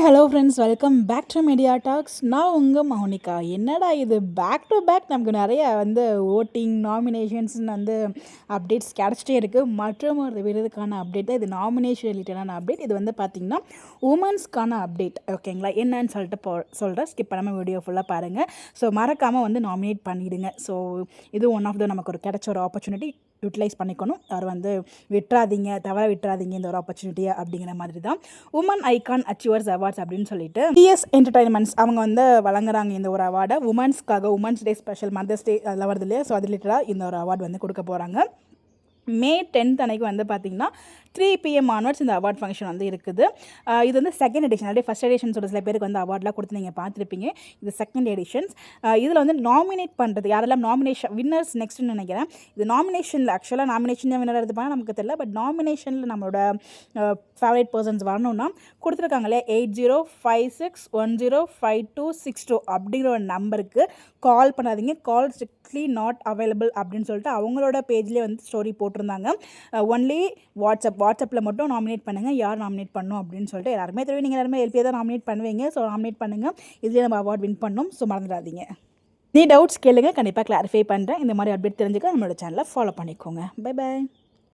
Hi hello friends, welcome back to media talks. நான் உங்கள் மௌனிகா. என்னடா இது பேக் டு பேக் நமக்கு நிறைய ஓட்டிங் நாமினேஷன்ஸ்னு அப்டேட்ஸ் கிடச்சிட்டே இருக்குது. மற்றும் ஒரு விருதுக்கான அப்டேட் தான் இது. நாமினேஷன் ரிலேட்டடான அப்டேட் இது பார்த்திங்கன்னா உமன்ஸ்க்கான அப்டேட். ஓகேங்களா, என்னன்னு சொல்லிட்டு சொல்கிறேன். ஸ்கிப் பண்ணாமல் வீடியோ ஃபுல்லாக பாருங்கள். ஸோ மறக்காமல் நாமினேட் பண்ணிவிடுங்க. ஸோ இது ஒன் ஆஃப் த நமக்கு கிடைச்ச ஒரு ஆப்பர்ச்சுனிட்டி. யூட்டிலைஸ் பண்ணிக்கணும். யாரும் விட்டுறாதீங்க, தவற விட்டுறாதீங்க இந்த ஒரு ஆப்பர்ச்சுனிட்டியை அப்படிங்கிற மாதிரி தான் உமன் ஐகான் அச்சீவர்ஸ் அவார்ட்ஸ் அப்படின்னு சொல்லிட்டு டிஎஸ் என்டர்டைன்மெண்ட்ஸ் அவங்க வழங்குறாங்க இந்த ஒரு அவார்டை. உமன்ஸ்க்காக women's day special, mother's day அதெல்லாம் வருது இல்லையா, ஸோ அது ரிலேட்டடாக இந்த ஒரு அவார்டு கொடுக்க போகிறாங்க. May 10th அன்னைக்கு பார்த்திங்கன்னா 3 PM ஆன்வர்ட்ஸ் இந்த அவார்ட் ஃபங்க்ஷன் இருக்குது. இது செகண்ட் எடிஷன். அப்படியே ஃபஸ்ட் எடிஷன் சில பேருக்கு அவார்ட்லாம் கொடுத்து நீங்கள் பார்த்துருப்பீங்க. இது செகண்ட் எடிஷன்ஸ். இதில் நாமினேட் பண்ணுறது யாரெல்லாம் நாமினேஷன் வின்னர்ஸ் நெக்ஸ்ட்னு நினைக்கிறேன். இது நாமினேஷனில் ஆக்சுவலாக நாமினேஷன் வின்னர் எடுத்துப்பாங்க நமக்கு தெரியல. பட் நாமினேஷனில் நம்மளோட ஃபேவரட் பர்சன்ஸ் வரணும்னா கொடுத்துருக்காங்களே 8056105262 அப்படிங்கிற ஒரு நம்பருக்கு கால் பண்ணாதீங்க. கால் ஸ்ட்ரிக்ட்லி நாட் அவைலபிள் அப்படின்னு சொல்லிட்டு அவங்களோட பேஜ்லேயே ஸ்டோரி போட்டிருந்தாங்க. ஒன்லி வாட்ஸ்அப்பில் மட்டும் நாமினேட் பண்ணுங்கள், யார் நாமினேட் பண்ணணும் அப்படின்னு சொல்லிட்டு. எல்லாருமே தெரியும், நீங்கள் எல்லாருமே எல்பியை தான் நாமினேட் பண்ணுவீங்க. ஸோ நாமினேட் பண்ணுங்கள், இதுலேயே நம்ம அவார்ட் வின் பண்ணணும். ஸோ மறந்துடாதீங்க. நீ டவுட்ஸ் கேளுங்க, கண்டிப்பாக கிளாரிஃபை பண்ணுறேன். இந்த மாதிரி அப்டேட் தெரிஞ்சுக்க நம்மளோட சேனலை ஃபாலோ பண்ணிக்கோங்க. Bye bye.